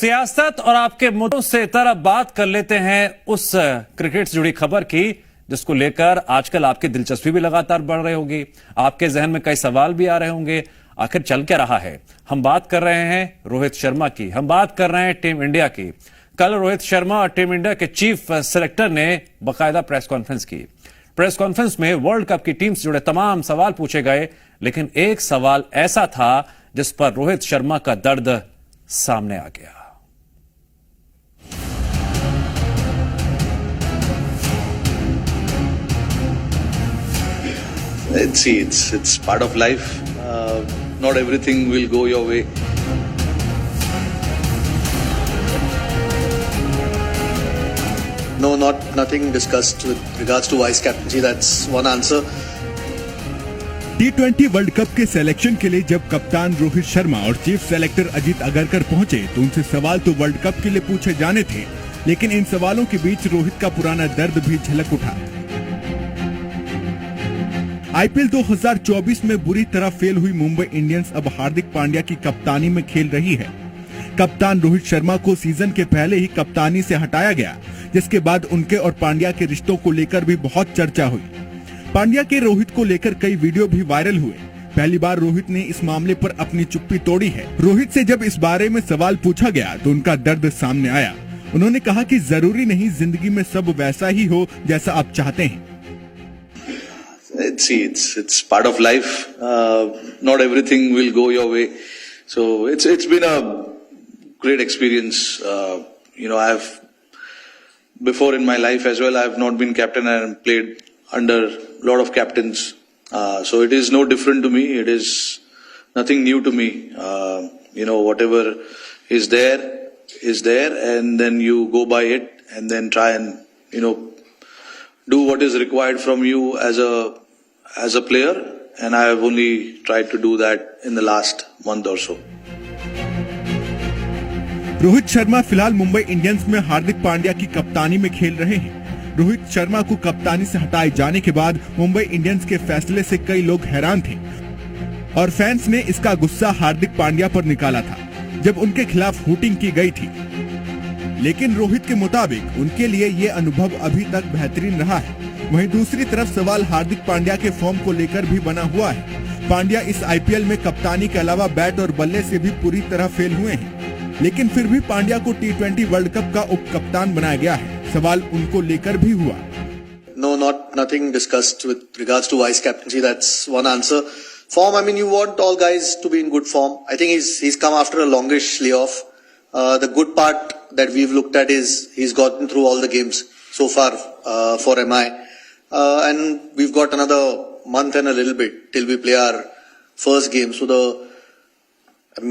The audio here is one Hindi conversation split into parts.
सियासत और आपके मुद्दों से तरफ बात कर लेते हैं उस क्रिकेट से जुड़ी खबर की जिसको लेकर आजकल आपकी दिलचस्पी भी लगातार बढ़ रही होगी। आपके जहन में कई सवाल भी आ रहे होंगे, आखिर चल क्या रहा है। हम बात कर रहे हैं रोहित शर्मा की, हम बात कर रहे हैं टीम इंडिया की। कल रोहित शर्मा और टीम इंडिया के चीफ सेलेक्टर ने बाकायदा प्रेस कॉन्फ्रेंस की। प्रेस कॉन्फ्रेंस में वर्ल्ड कप की टीम से जुड़े तमाम सवाल पूछे गए, लेकिन एक सवाल ऐसा था जिस पर रोहित शर्मा का दर्द सामने आ गया। It's part of life. Not everything will go your way. No, nothing discussed with regards to vice captaincy. That's one answer. T20 world cup के सिलेक्शन के लिए जब कप्तान रोहित शर्मा और चीफ सेलेक्टर अजीत अगरकर पहुंचे तो उनसे सवाल तो वर्ल्ड कप के लिए पूछे जाने थे, लेकिन इन सवालों के बीच रोहित का पुराना दर्द भी झलक उठा। आईपीएल 2024 में बुरी तरह फेल हुई मुंबई इंडियंस अब हार्दिक पांड्या की कप्तानी में खेल रही है। कप्तान रोहित शर्मा को सीजन के पहले ही कप्तानी से हटाया गया, जिसके बाद उनके और पांड्या के रिश्तों को लेकर भी बहुत चर्चा हुई। पांड्या के रोहित को लेकर कई वीडियो भी वायरल हुए। पहली बार रोहित ने इस मामले पर अपनी चुप्पी तोड़ी है। रोहित से जब इस बारे में सवाल पूछा गया तो उनका दर्द सामने आया। उन्होंने कहा कि जरूरी नहीं जिंदगी में सब वैसा ही हो जैसा आप चाहते हैं। It's part of life. Not everything will go your way. So it's been a great experience. I've before in my life as well, I've not been captain and played under a lot of captains. So it is no different to me. It is nothing new to me. Whatever is there, and then you go by it, and then try and do what is required from you as a player, and I have only tried to do that in the last month or so. Rohit Sharma फिलहाल मुंबई इंडियंस में हार्दिक पांड्या की कप्तानी में खेल रहे हैं। रोहित शर्मा को कप्तानी से हटाए जाने के बाद मुंबई इंडियंस के फैसले से कई लोग हैरान थे और फैंस ने इसका गुस्सा हार्दिक पांड्या पर निकाला था जब उनके खिलाफ हूटिंग की गई थी। लेकिन रोहित के मुताबिक उनके लिए ये अनुभव अभी तक बेहतरीन रहा है। वहीं दूसरी तरफ सवाल हार्दिक पांड्या के फॉर्म को लेकर भी बना हुआ है। पांड्या इस आईपीएल में कप्तानी के अलावा बैट और बल्ले से भी पूरी तरह फेल हुए हैं, लेकिन फिर भी पांड्या को T20 वर्ल्ड कप का उप कप्तान बनाया गया है। सवाल उनको लेकर भी हुआ। No, nothing discussed with regards to vice captaincy. That's one answer. Form, I mean, you want all guys to be in good form. I think he's come after a longish layoff. The good part that we've looked at is he's gotten through all the games so far for MI. And we've got another month and a little bit till we play our first game. So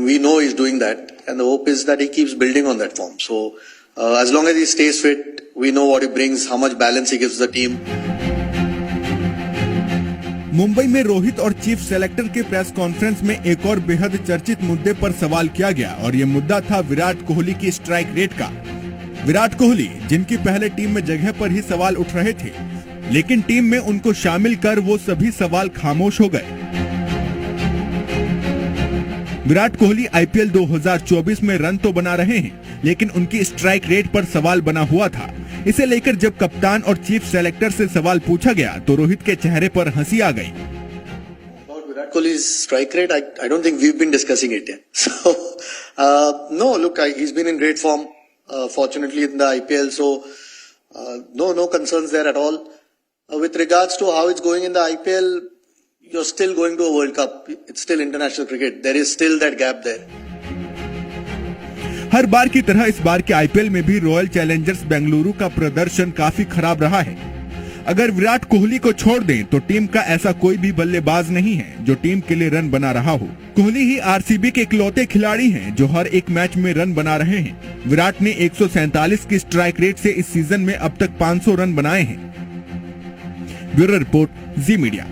we know he's doing that, and the hope is that he keeps building on that form. So as long as he stays fit, we know what he brings, how much balance he gives the team. Mumbai में रोहित और चीफ सेलेक्टर के प्रेस कॉन्फ्रेंस में एक और बेहद चर्चित मुद्दे पर सवाल किया गया और ये मुद्दा था विराट कोहली की स्ट्राइक रेट का। विराट कोहली, जिनकी पहले टीम में जगह पर ही सवाल उठ रहे थे, लेकिन टीम में उनको शामिल कर वो सभी सवाल खामोश हो गए। विराट कोहली आईपीएल 2024 में रन तो बना रहे हैं, लेकिन उनकी स्ट्राइक रेट पर सवाल बना हुआ था। इसे लेकर जब कप्तान और चीफ सेलेक्टर से सवाल पूछा गया तो रोहित के चेहरे पर हंसी आ गई। Virat Kohli's strike rate, I don't think we've been discussing it yet. So, no, look, he's been in great form, fortunately in the IPL. So, no concerns there at all. With regards to how it's going in the IPL, you're still going to a World Cup. It's still international cricket. There is still that gap there. हर बार की तरह इस बार के आईपीएल में भी रॉयल चैलेंजर्स बेंगलुरु का प्रदर्शन काफी खराब रहा है। अगर विराट कोहली को छोड़ दें तो टीम का ऐसा कोई भी बल्लेबाज नहीं है जो टीम के लिए रन बना रहा हो। कोहली ही आरसीबी के इकलौते खिलाड़ी हैं जो हर एक मैच में रन बना रहे हैं। विराट ने 147 की स्ट्राइक रेट से इस सीजन में अब तक 500 रन बनाए हैं। ब्यूरो रिपोर्ट, जी मीडिया।